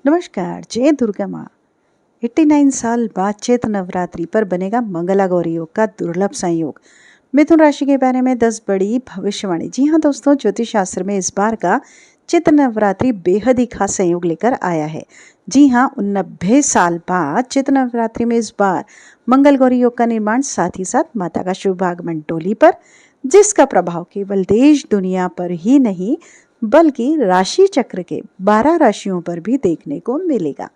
नमस्कार। जय दुर्गा माँ। 89 साल बाद चैत्र नवरात्रि पर बनेगा मंगला गौरी योग का दुर्लभ संयोग। मिथुन राशि के बारे में 10 बड़ी भविष्यवाणी। जी हाँ दोस्तों, ज्योतिष शास्त्र में इस बार का चैत्र नवरात्रि बेहद ही खास संयोग लेकर आया है। जी हाँ, 90 साल बाद चैत्र नवरात्रि में इस बार मंगल गौरी योग का निर्माण, साथ ही साथ माता का शुभ आगमन डोली पर, जिसका प्रभाव केवल देश दुनिया पर ही नहीं बल्कि राशि चक्र के 12 राशियों पर भी देखने को मिलेगा।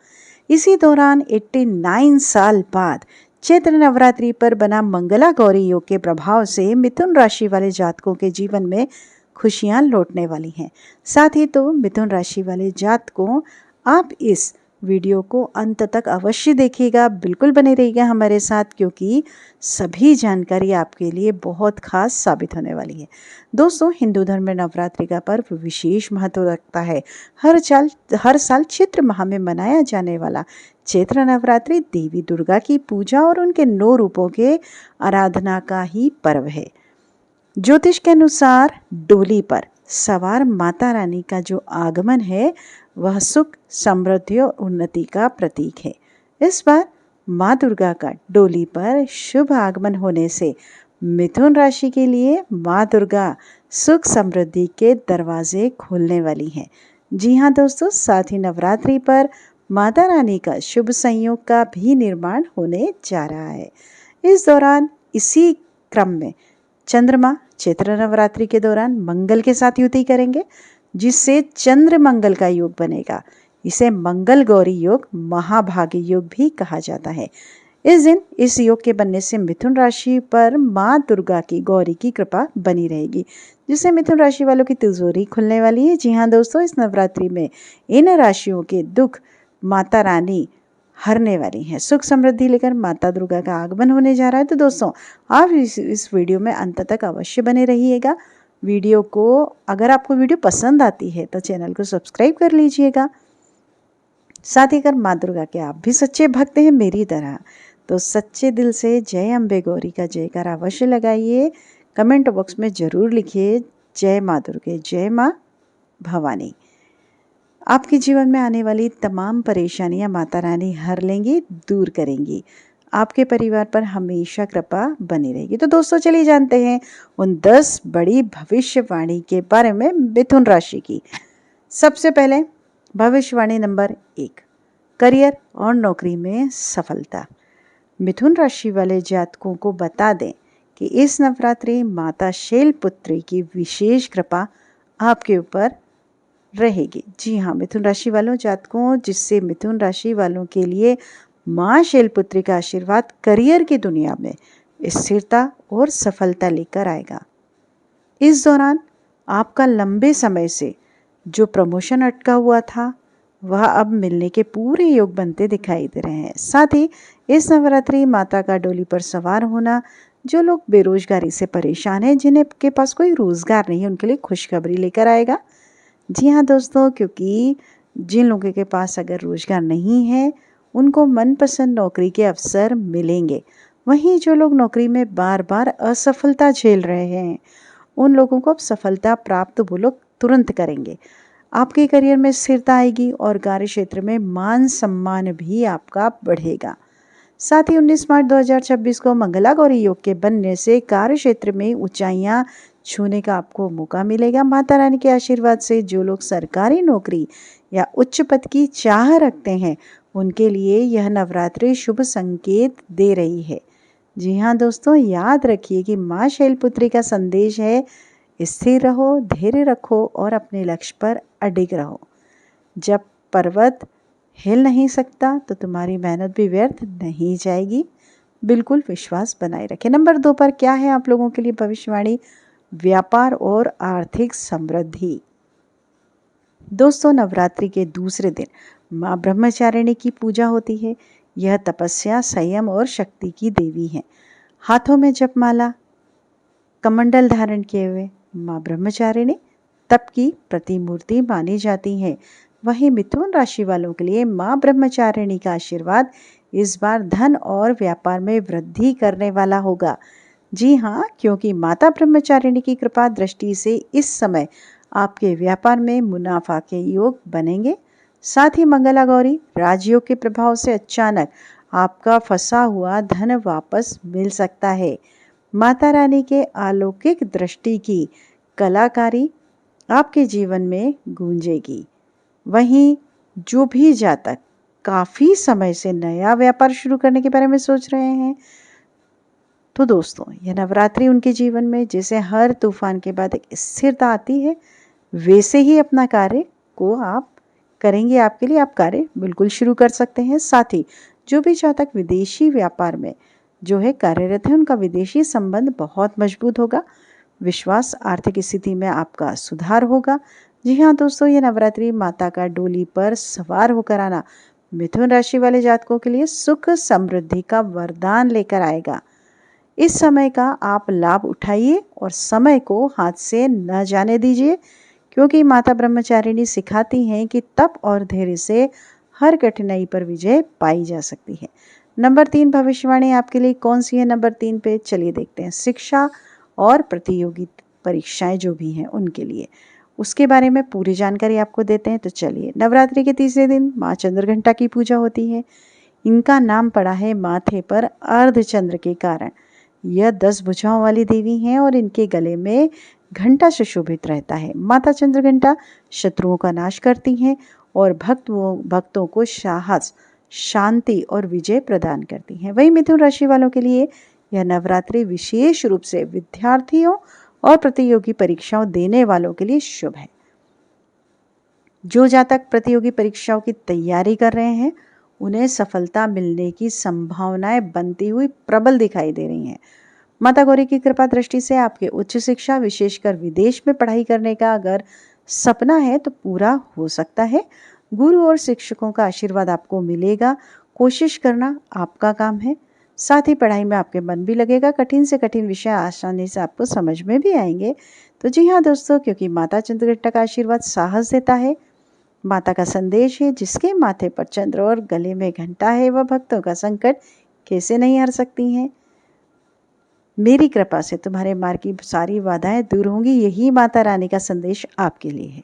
इसी दौरान 89 साल बाद चैत्र नवरात्रि पर बना मंगला गौरी योग के प्रभाव से मिथुन राशि वाले जातकों के जीवन में खुशियां लौटने वाली हैं। साथ ही तो मिथुन राशि वाले जातकों, आप इस वीडियो को अंत तक अवश्य देखिएगा, बिल्कुल बने रहिएगा हमारे साथ, क्योंकि सभी जानकारी आपके लिए बहुत खास साबित होने वाली है। दोस्तों, हिंदू धर्म में नवरात्रि का पर्व विशेष महत्व रखता है। हर साल चैत्र माह में मनाया जाने वाला चैत्र नवरात्रि देवी दुर्गा की पूजा और उनके 9 रूपों के आराधना का ही पर्व है। ज्योतिष के अनुसार डोली पर सवार माता रानी का जो आगमन है वह सुख, समृद्धि और उन्नति का प्रतीक है। इस बार माँ दुर्गा का डोली पर शुभ आगमन होने से मिथुन राशि के लिए माँ दुर्गा सुख समृद्धि के दरवाजे खोलने वाली हैं। जी हाँ दोस्तों, साथ ही नवरात्रि पर माता रानी का शुभ संयोग का भी निर्माण होने जा रहा है। इस दौरान इसी क्रम में चंद्रमा चैत्र नवरात्रि के दौरान मंगल के साथ युति करेंगे, जिससे चंद्र मंगल का योग बनेगा। इसे मंगल गौरी योग, महाभागी योग भी कहा जाता है। इस दिन इस योग के बनने से मिथुन राशि पर माँ दुर्गा की गौरी की कृपा बनी रहेगी, जिससे मिथुन राशि वालों की तिजोरी खुलने वाली है। जी हाँ दोस्तों, इस नवरात्रि में इन राशियों के दुख माता रानी हरने वाली हैं। सुख समृद्धि लेकर माता दुर्गा का आगमन होने जा रहा है। तो दोस्तों, आप इस वीडियो में अंत तक अवश्य बने रहिएगा। वीडियो को, अगर आपको वीडियो पसंद आती है तो चैनल को सब्सक्राइब कर लीजिएगा। साथ ही अगर माँ दुर्गा के आप भी सच्चे भक्त हैं मेरी तरह, तो सच्चे दिल से जय अम्बे गौरी का जयकारा अवश्य लगाइए। कमेंट बॉक्स में ज़रूर लिखिए जय माँ दुर्गे, जय माँ भवानी। आपके जीवन में आने वाली तमाम परेशानियां माता रानी हर लेंगी, दूर करेंगी। आपके परिवार पर हमेशा कृपा बनी रहेगी। तो दोस्तों, चलिए जानते हैं उन 10 बड़ी भविष्यवाणी के बारे में मिथुन राशि की। सबसे पहले भविष्यवाणी नंबर 1, करियर और नौकरी में सफलता। मिथुन राशि वाले जातकों को बता दें कि इस नवरात्रि माता शैलपुत्री की विशेष कृपा आपके ऊपर रहेगी। जी हाँ मिथुन राशि वालों जातकों, जिससे मिथुन राशि वालों के लिए माँ शैलपुत्री का आशीर्वाद करियर की दुनिया में स्थिरता और सफलता लेकर आएगा। इस दौरान आपका लंबे समय से जो प्रमोशन अटका हुआ था वह अब मिलने के पूरे योग बनते दिखाई दे रहे हैं। साथ ही इस नवरात्रि माता का डोली पर सवार होना जो लोग बेरोजगारी से परेशान हैं, जिन्हें के पास कोई रोजगार नहीं है, उनके लिए खुशखबरी लेकर आएगा। जी हाँ दोस्तों, क्योंकि जिन लोगों के पास अगर रोजगार नहीं है उनको मनपसंद नौकरी के अवसर मिलेंगे। वहीं जो लोग नौकरी में बार बार असफलता झेल रहे हैं उन लोगों को अब सफलता प्राप्त वो लोग तुरंत करेंगे। आपके करियर में स्थिरता आएगी और कार्य क्षेत्र में मान सम्मान भी आपका बढ़ेगा। साथ ही 19 मार्च 2026 को मंगला गौरी योग के बनने से कार्य क्षेत्र में ऊंचाइयां छूने का आपको मौका मिलेगा। माता रानी के आशीर्वाद से जो लोग सरकारी नौकरी या उच्च पद की चाह रखते हैं उनके लिए यह नवरात्रि शुभ संकेत दे रही है। जी हाँ दोस्तों, याद रखिए कि माँ शैलपुत्री का संदेश है, स्थिर रहो, धैर्य रखो और अपने लक्ष्य पर अडिग रहो। जब पर्वत हिल नहीं सकता तो तुम्हारी मेहनत भी व्यर्थ नहीं जाएगी। बिल्कुल विश्वास बनाए रखें। नंबर 2 पर क्या है आप लोगों के लिए भविष्यवाणी? व्यापार और आर्थिक समृद्धि। दोस्तों, नवरात्रि के दूसरे दिन माँ ब्रह्मचारिणी की पूजा होती है। यह तपस्या, संयम और शक्ति की देवी है। हाथों में जपमाला, कमंडल धारण किए हुए माँ ब्रह्मचारिणी तप की प्रतिमूर्ति मानी जाती हैं। वहीं मिथुन राशि वालों के लिए माँ ब्रह्मचारिणी का आशीर्वाद इस बार धन और व्यापार में वृद्धि करने वाला होगा। जी हाँ, क्योंकि माता ब्रह्मचारिणी की कृपा दृष्टि से इस समय आपके व्यापार में मुनाफा के योग बनेंगे। साथ ही मंगला गौरी राजयोग के प्रभाव से अचानक आपका फंसा हुआ धन वापस मिल सकता है। माता रानी के अलौकिक दृष्टि की कलाकारी आपके जीवन में गूंजेगी। वहीं जो भी जातक काफ़ी समय से नया व्यापार शुरू करने के बारे में सोच रहे हैं, तो दोस्तों यह नवरात्रि उनके जीवन में जैसे हर तूफान के बाद एक स्थिरता आती है, वैसे ही अपना कार्य को आप करेंगे। आपके लिए आप कार्य बिल्कुल शुरू कर सकते हैं। साथ ही जो भी जातक विदेशी व्यापार में जो है कार्यरत है, उनका विदेशी संबंध बहुत मजबूत होगा। विश्वास आर्थिक स्थिति में आपका सुधार होगा। जी हाँ दोस्तों, ये नवरात्रि माता का डोली पर सवार होकर आना मिथुन राशि वाले जातकों के लिए सुख समृद्धि का वरदान लेकर आएगा। इस समय का आप लाभ उठाइए और समय को हाथ से न जाने दीजिए, क्योंकि माता ब्रह्मचारिणी सिखाती हैं कि तप और धैर्य से हर कठिनाई पर विजय पाई जा सकती है। नंबर 3 भविष्यवाणी आपके लिए कौन सी है? नंबर 3 पे चलिए देखते हैं शिक्षा और प्रतियोगी परीक्षाएं जो भी हैं उनके लिए, उसके बारे में पूरी जानकारी आपको देते हैं। तो चलिए, नवरात्रि के तीसरे दिन माँ चंद्रघंटा की पूजा होती है। इनका नाम पड़ा है माथे पर अर्धचंद्र के कारण। यह 10 भुजाओं वाली देवी हैं और इनके गले में घंटा सुशोभित रहता है। माता चंद्रघंटा शत्रुओं का नाश करती हैं और भक्तों को साहस, शांति और विजय प्रदान करती हैं। वहीं मिथुन राशि वालों के लिए यह नवरात्रि विशेष रूप से विद्यार्थियों और प्रतियोगी परीक्षाओं देने वालों के लिए शुभ है। जो जातक प्रतियोगी परीक्षाओं की तैयारी कर रहे हैं, उन्हें सफलता मिलने की संभावनाएं बनती हुई प्रबल दिखाई दे रही हैं। माता गौरी की कृपा दृष्टि से आपके उच्च शिक्षा, विशेषकर विदेश में पढ़ाई करने का अगर सपना है तो पूरा हो सकता है। गुरु और शिक्षकों का आशीर्वाद आपको मिलेगा। कोशिश करना आपका काम है। साथ ही पढ़ाई में आपके मन भी लगेगा। कठिन से कठिन विषय आसानी से आपको समझ में भी आएंगे। तो जी हाँ दोस्तों, क्योंकि माता चंद्रघंटा का आशीर्वाद साहस देता है। माता का संदेश है, जिसके माथे पर चंद्र और गले में घंटा है, वह भक्तों का संकट कैसे नहीं हर सकती हैं। मेरी कृपा से तुम्हारे मार्ग की सारी बाधाएं दूर होंगी, यही माता रानी का संदेश आपके लिए है।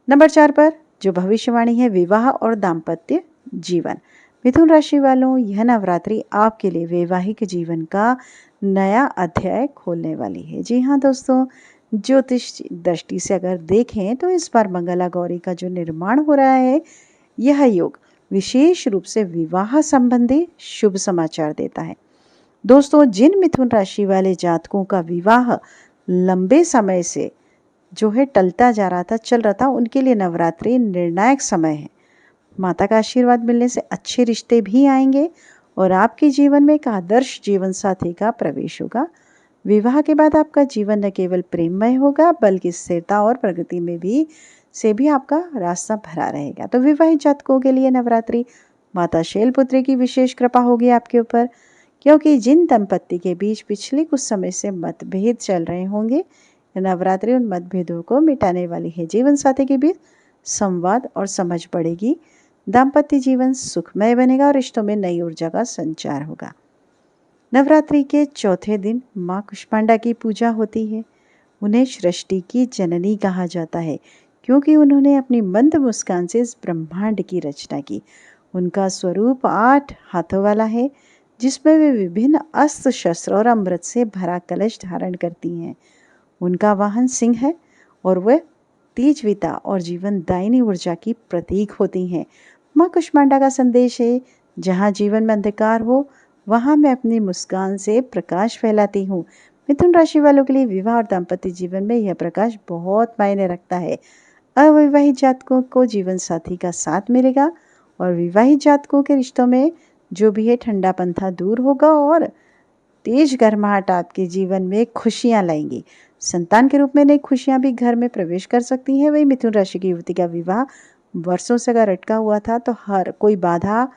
नंबर 4 पर जो भविष्यवाणी है, विवाह और दाम्पत्य जीवन। मिथुन राशि वालों, यह नवरात्रि आपके लिए वैवाहिक जीवन का नया अध्याय खोलने वाली है। जी हाँ दोस्तों, ज्योतिष दृष्टि से अगर देखें तो इस बार मंगला गौरी का जो निर्माण हो रहा है, यह योग विशेष रूप से विवाह संबंधी शुभ समाचार देता है। दोस्तों, जिन मिथुन राशि वाले जातकों का विवाह लंबे समय से जो है टलता जा रहा था, चल रहा था, उनके लिए नवरात्रि निर्णायक समय है। माता का आशीर्वाद मिलने से अच्छे रिश्ते भी आएंगे और आपके जीवन में एक आदर्श जीवन साथी का प्रवेश होगा। विवाह के बाद आपका जीवन न केवल प्रेममय होगा, बल्कि स्थिरता और प्रगति में भी आपका रास्ता भरा रहेगा। तो विवाहित जातकों के लिए नवरात्रि माता शैलपुत्री की विशेष कृपा होगी आपके ऊपर, क्योंकि जिन दंपत्ति के बीच पिछले कुछ समय से मतभेद चल रहे होंगे, नवरात्रि उन मतभेदों को मिटाने वाली है। जीवन साथी के बीच संवाद और समझ बढ़ेगी। दाम्पत्य जीवन सुखमय बनेगा और रिश्तों में नई ऊर्जा का संचार होगा। नवरात्रि के चौथे दिन माँ कुष्मांडा की पूजा होती है। उन्हें सृष्टि की जननी कहा जाता है, क्योंकि उन्होंने अपनी मंद मुस्कान से इस ब्रह्मांड की रचना की। उनका स्वरूप 8 हाथों वाला है, जिसमें वे विभिन्न अस्त्र शस्त्र और अमृत से भरा कलश धारण करती हैं। उनका वाहन सिंह है और वह तेजविता और जीवनदायिनी ऊर्जा की प्रतीक होती हैं। माँ कुष्मांडा का संदेश है, जहाँ जीवन में अंधकार हो, वहाँ मैं अपनी मुस्कान से प्रकाश फैलाती हूँ। मिथुन राशि वालों के लिए विवाह और दाम्पत्य जीवन में यह प्रकाश बहुत मायने रखता है। अविवाहित जातकों को जीवन साथी का साथ मिलेगा और विवाहित जातकों के रिश्तों में जो भी है ठंडापन था दूर होगा और तेज गर्माहट आपके जीवन में खुशियाँ लाएंगी। संतान के रूप में नई खुशियाँ भी घर में प्रवेश कर सकती हैं। वही मिथुन राशि की युवती का विवाह वर्षों से अगर अटका हुआ था, तो हर कोई बाधा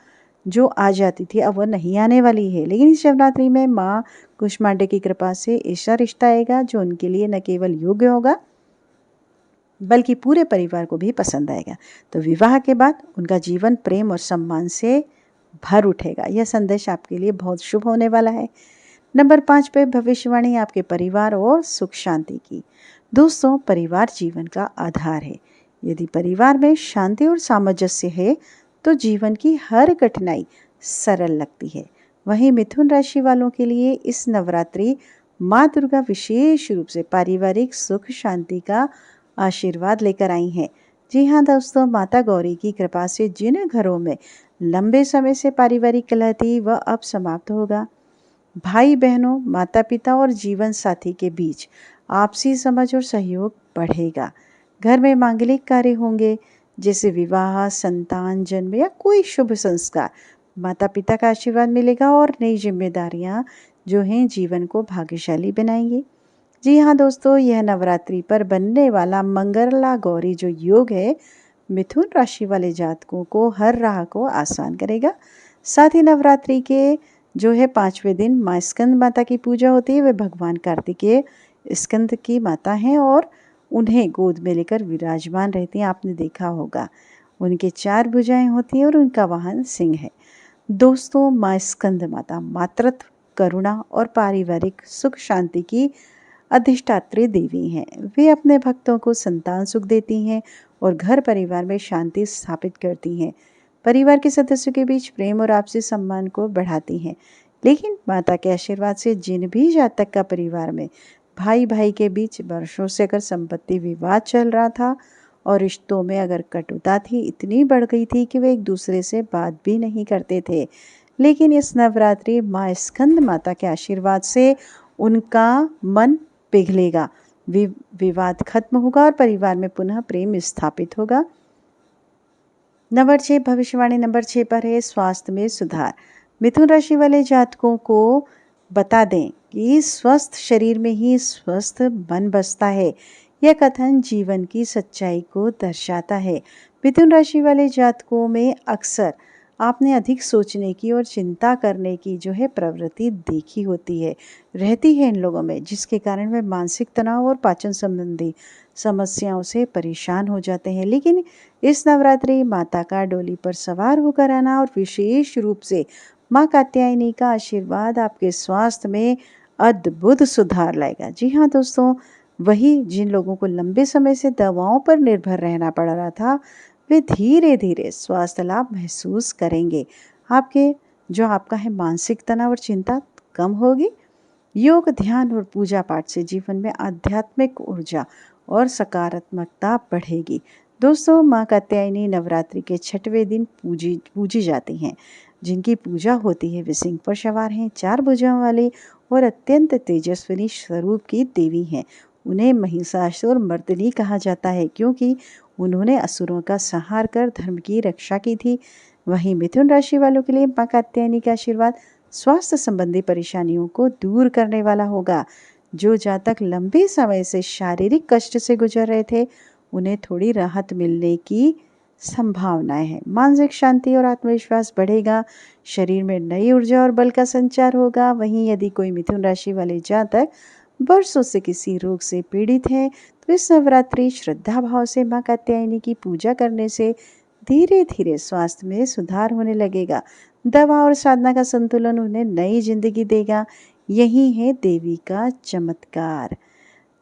जो आ जाती थी अब वह नहीं आने वाली है। लेकिन इस नवरात्रि में माँ कुष्मांडा की कृपा से ऐसा रिश्ता आएगा जो उनके लिए न केवल योग्य होगा, बल्कि पूरे परिवार को भी पसंद आएगा। तो विवाह के बाद उनका जीवन प्रेम और सम्मान से भर उठेगा। यह संदेश आपके लिए बहुत शुभ होने वाला है। नंबर 5 पे भविष्यवाणी आपके परिवार और सुख शांति की। दोस्तों, परिवार जीवन का आधार है। यदि परिवार में शांति और सामंजस्य है तो जीवन की हर कठिनाई सरल लगती है। वहीं मिथुन राशि वालों के लिए इस नवरात्रि माँ दुर्गा विशेष रूप से पारिवारिक सुख शांति का आशीर्वाद लेकर आई हैं। जी हाँ दोस्तों, माता गौरी की कृपा से जिन घरों में लंबे समय से पारिवारिक कलह थी वह अब समाप्त होगा। भाई बहनों, माता पिता और जीवन साथी के बीच आपसी समझ और सहयोग बढ़ेगा। घर में मांगलिक कार्य होंगे जैसे विवाह, संतान जन्म या कोई शुभ संस्कार। माता पिता का आशीर्वाद मिलेगा और नई जिम्मेदारियां जो हैं जीवन को भाग्यशाली बनाएंगी। जी हाँ दोस्तों, यह नवरात्रि पर बनने वाला मंगला गौरी जो योग है मिथुन राशि वाले जातकों को हर राह को आसान करेगा। साथ ही नवरात्रि के जो है 5वें दिन माँ स्कंद माता की पूजा होती है। वे भगवान कार्तिकेय स्कंद की माता हैं और उन्हें गोद में लेकर विराजमान रहती हैं। आपने देखा होगा उनके 4 भुजाएं होती हैं और उनका वाहन सिंह है। दोस्तों, माँ स्कंद माता मातृत्व, करुणा और पारिवारिक सुख शांति की अधिष्ठात्री देवी हैं। वे अपने भक्तों को संतान सुख देती हैं और घर परिवार में शांति स्थापित करती हैं। परिवार के सदस्यों के बीच प्रेम और आपसी सम्मान को बढ़ाती हैं। लेकिन माता के आशीर्वाद से जिन भी जातक का परिवार में भाई भाई के बीच वर्षों से अगर संपत्ति विवाद चल रहा था और रिश्तों में अगर कटुता थी, इतनी बढ़ गई थी कि वे एक दूसरे से बात भी नहीं करते थे, लेकिन इस नवरात्रि माँ स्कंद माता के आशीर्वाद से उनका मन पिघलेगा, विवाद खत्म होगा और परिवार में पुनः प्रेम स्थापित होगा। नंबर 6, भविष्यवाणी नंबर 6 पर है स्वास्थ्य में सुधार। मिथुन राशि वाले जातकों को बता दें कि स्वस्थ शरीर में ही स्वस्थ मन बसता है। यह कथन जीवन की सच्चाई को दर्शाता है। मिथुन राशि वाले जातकों में अक्सर आपने अधिक सोचने की और चिंता करने की जो है प्रवृत्ति देखी होती है, रहती है इन लोगों में, जिसके कारण वे मानसिक तनाव और पाचन संबंधी समस्याओं से परेशान हो जाते हैं। लेकिन इस नवरात्रि माता का डोली पर सवार होकर आना और विशेष रूप से माँ कात्यायनी का आशीर्वाद आपके स्वास्थ्य में अद्भुत सुधार लाएगा। जी हाँ दोस्तों, वही जिन लोगों को लंबे समय से दवाओं पर निर्भर रहना पड़ रहा था, वे धीरे धीरे स्वास्थ्य लाभ महसूस करेंगे। आपका है मानसिक तनाव और चिंता कम होगी। योग, ध्यान और पूजा पाठ से जीवन में आध्यात्मिक ऊर्जा और सकारात्मकता बढ़ेगी। दोस्तों, माँ कात्यायनी नवरात्रि के 6वें दिन पूजी जाती हैं। जिनकी पूजा होती है वे सिंह पर सवार हैं, 4 भुजाओं वाली और अत्यंत तेजस्विनी स्वरूप की देवी हैं। उन्हें महिषासुर मर्दिनी कहा जाता है क्योंकि उन्होंने असुरों का संहार कर धर्म की रक्षा की थी। वहीं मिथुन राशि वालों के लिए माँ कात्यायनी का आशीर्वाद स्वास्थ्य संबंधी परेशानियों को दूर करने वाला होगा। जो जातक लंबे समय से शारीरिक कष्ट से गुजर रहे थे, उन्हें थोड़ी राहत मिलने की संभावनाएं हैं। मानसिक शांति और आत्मविश्वास बढ़ेगा। शरीर में नई ऊर्जा और बल का संचार होगा। वहीं यदि कोई मिथुन राशि वाले जातक वर्षों से किसी रोग से पीड़ित है तो इस नवरात्रि श्रद्धा भाव से माँ कात्यायनी की पूजा करने से धीरे धीरे स्वास्थ्य में सुधार होने लगेगा। दवा और साधना का संतुलन उन्हें नई जिंदगी देगा। यही है देवी का चमत्कार।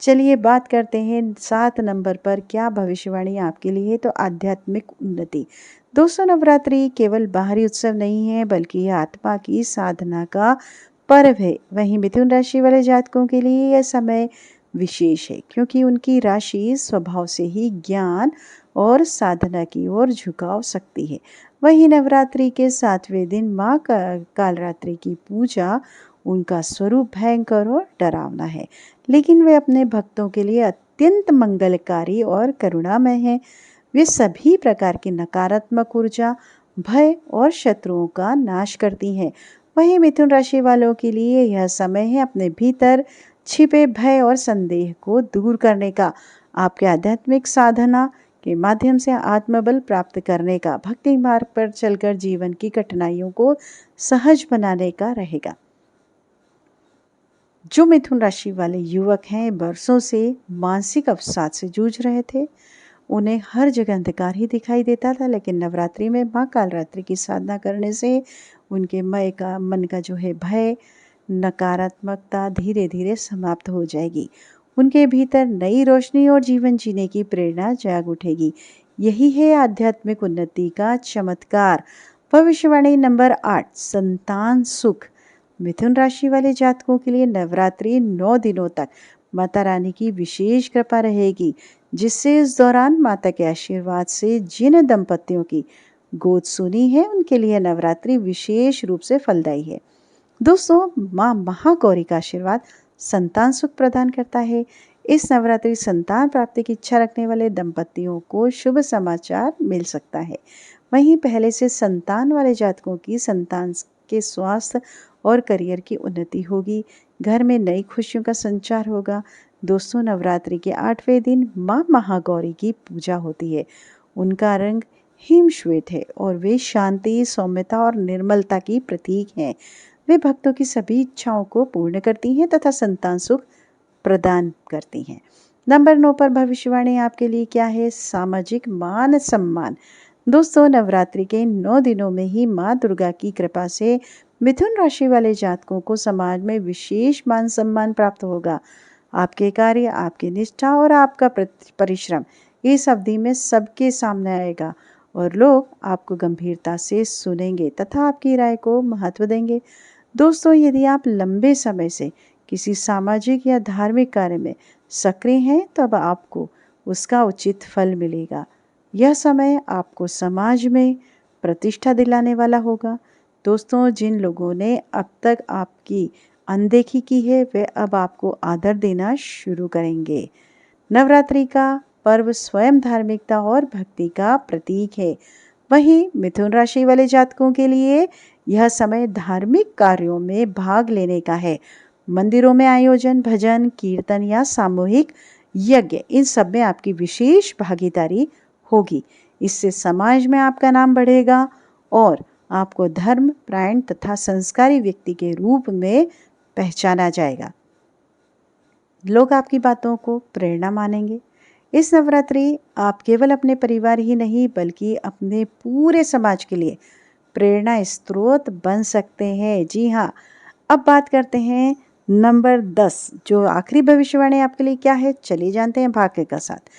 चलिए बात करते हैं 7 नंबर पर क्या भविष्यवाणी आपके लिए है। तो आध्यात्मिक उन्नति। दोस्तों, नवरात्रि केवल बाहरी उत्सव नहीं है बल्कि यह आत्मा की साधना का पर्व है। वहीं मिथुन राशि वाले जातकों के लिए यह समय विशेष है क्योंकि उनकी राशि स्वभाव से ही ज्ञान और साधना की ओर झुकाव सकती है। वहीं नवरात्रि के 7वें दिन माँ कालरात्रि की पूजा, उनका स्वरूप भयंकर और डरावना है, लेकिन वे अपने भक्तों के लिए अत्यंत मंगलकारी और करुणामय हैं। वे सभी प्रकार की नकारात्मक ऊर्जा, भय और शत्रुओं का नाश करती हैं। वहीं मिथुन राशि वालों के लिए यह समय है अपने भीतर छिपे भय और संदेह को दूर करने का, आपके आध्यात्मिक साधना के माध्यम से आत्मबल प्राप्त करने का, भक्ति मार्ग पर चलकर जीवन की कठिनाइयों को सहज बनाने का रहेगा। जो मिथुन राशि वाले युवक हैं, वर्षों से मानसिक अवसाद से जूझ रहे थे, उन्हें हर जगह अंधकार ही दिखाई देता था, लेकिन नवरात्रि में माँ कालरात्रि की साधना करने से उनके मन का जो है भय, नकारात्मकता धीरे धीरे समाप्त हो जाएगी। उनके भीतर नई रोशनी और जीवन जीने की प्रेरणा जाग उठेगी। यही है आध्यात्मिक उन्नति का चमत्कार। भविष्यवाणी नंबर 8, संतान सुख। मिथुन राशि वाले जातकों के लिए नवरात्रि 9 दिनों तक माता रानी की विशेष कृपा रहेगी, जिससे इस दौरान माता के आशीर्वाद से जिन दंपतियों की गोद सुनी है उनके लिए नवरात्रि विशेष रूप से फलदायी है। दोस्तों, माँ महागौरी का आशीर्वाद संतान सुख प्रदान करता है। इस नवरात्रि संतान प्राप्ति की इच्छा रखने वाले दंपतियों को शुभ समाचार मिल सकता है। वहीं पहले से संतान वाले जातकों की संतान के स्वास्थ्य और करियर की उन्नति होगी। घर में नई खुशियों का संचार होगा। दोस्तों, नवरात्रि के 8वें दिन माँ महागौरी की पूजा होती है। उनका रंग हिम श्वेत है और वे शांति, सौम्यता और निर्मलता की प्रतीक हैं। वे भक्तों की सभी इच्छाओं को पूर्ण करती हैं तथा संतान सुख प्रदान करती हैं। नंबर 9 पर भविष्यवाणी आपके लिए क्या है? सामाजिक मान सम्मान। दोस्तों, नवरात्रि के 9 दिनों में ही माँ दुर्गा की कृपा से मिथुन राशि वाले जातकों को समाज में विशेष मान सम्मान प्राप्त होगा। आपके कार्य, आपकी निष्ठा और आपका परिश्रम इस अवधि में सबके सामने आएगा और लोग आपको गंभीरता से सुनेंगे तथा आपकी राय को महत्व देंगे। दोस्तों, यदि आप लंबे समय से किसी सामाजिक या धार्मिक कार्य में सक्रिय हैं, तब आपको उसका उचित फल मिलेगा। यह समय आपको समाज में प्रतिष्ठा दिलाने वाला होगा। दोस्तों, जिन लोगों ने अब तक आपकी अनदेखी की है, वे अब आपको आदर देना शुरू करेंगे। नवरात्रि का पर्व स्वयं धार्मिकता और भक्ति का प्रतीक है। वहीं मिथुन राशि वाले जातकों के लिए यह समय धार्मिक कार्यों में भाग लेने का है। मंदिरों में आयोजन, भजन, कीर्तन या सामूहिक यज्ञ, इन सब में आपकी विशेष भागीदारी होगी। इससे समाज में आपका नाम बढ़ेगा और आपको धर्म परायण तथा संस्कारी व्यक्ति के रूप में पहचाना जाएगा। लोग आपकी बातों को प्रेरणा मानेंगे। इस नवरात्रि आप केवल अपने परिवार ही नहीं बल्कि अपने पूरे समाज के लिए प्रेरणा स्रोत बन सकते हैं। जी हाँ, अब बात करते हैं नंबर 10, जो आखिरी भविष्यवाणी आपके लिए क्या है, चलिए जानते हैं भाग्य का साथ।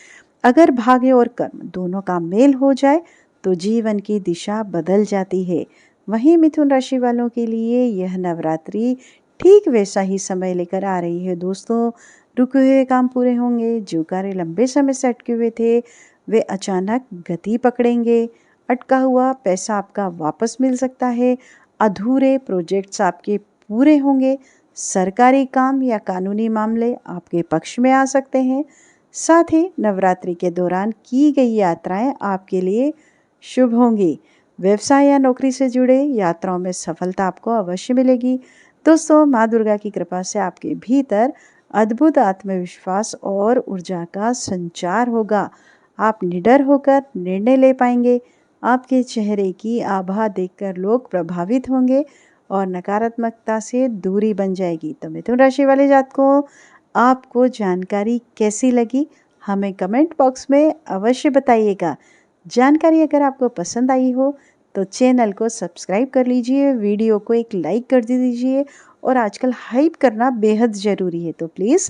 अगर भाग्य और कर्म दोनों का मेल हो जाए तो जीवन की दिशा बदल जाती है। वहीं मिथुन राशि वालों के लिए यह नवरात्रि ठीक वैसा ही समय लेकर आ रही है। दोस्तों, रुके हुए काम पूरे होंगे। जो कार्य लंबे समय से अटके हुए थे, वे अचानक गति पकड़ेंगे। अटका हुआ पैसा आपका वापस मिल सकता है। अधूरे प्रोजेक्ट्स आपके पूरे होंगे। सरकारी काम या कानूनी मामले आपके पक्ष में आ सकते हैं। साथ ही नवरात्रि के दौरान की गई यात्राएं आपके लिए शुभ होंगी। व्यवसाय या नौकरी से जुड़े यात्राओं में सफलता आपको अवश्य मिलेगी। दोस्तों, माँ दुर्गा की कृपा से आपके भीतर अद्भुत आत्मविश्वास और ऊर्जा का संचार होगा। आप निडर होकर निर्णय ले पाएंगे। आपके चेहरे की आभा देखकर लोग प्रभावित होंगे और नकारात्मकता से दूरी बन जाएगी। तो मिथुन राशि वाले जातकों, आपको जानकारी कैसी लगी, हमें कमेंट बॉक्स में अवश्य बताइएगा। जानकारी अगर आपको पसंद आई हो तो चैनल को सब्सक्राइब कर लीजिए, वीडियो को एक लाइक कर दीजिए और आजकल हाइप करना बेहद ज़रूरी है, तो प्लीज़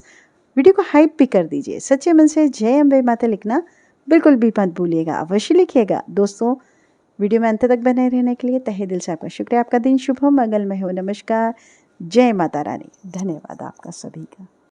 वीडियो को हाइप भी कर दीजिए। सच्चे मन से जय अम्बे माता लिखना बिल्कुल भी मत भूलिएगा, अवश्य लिखिएगा। दोस्तों, वीडियो में अंत तक बने रहने के लिए तहे दिल से आपका शुक्रिया। आपका दिन शुभ हो, मंगलमय हो। नमस्कार, जय माता रानी। धन्यवाद आपका सभी का।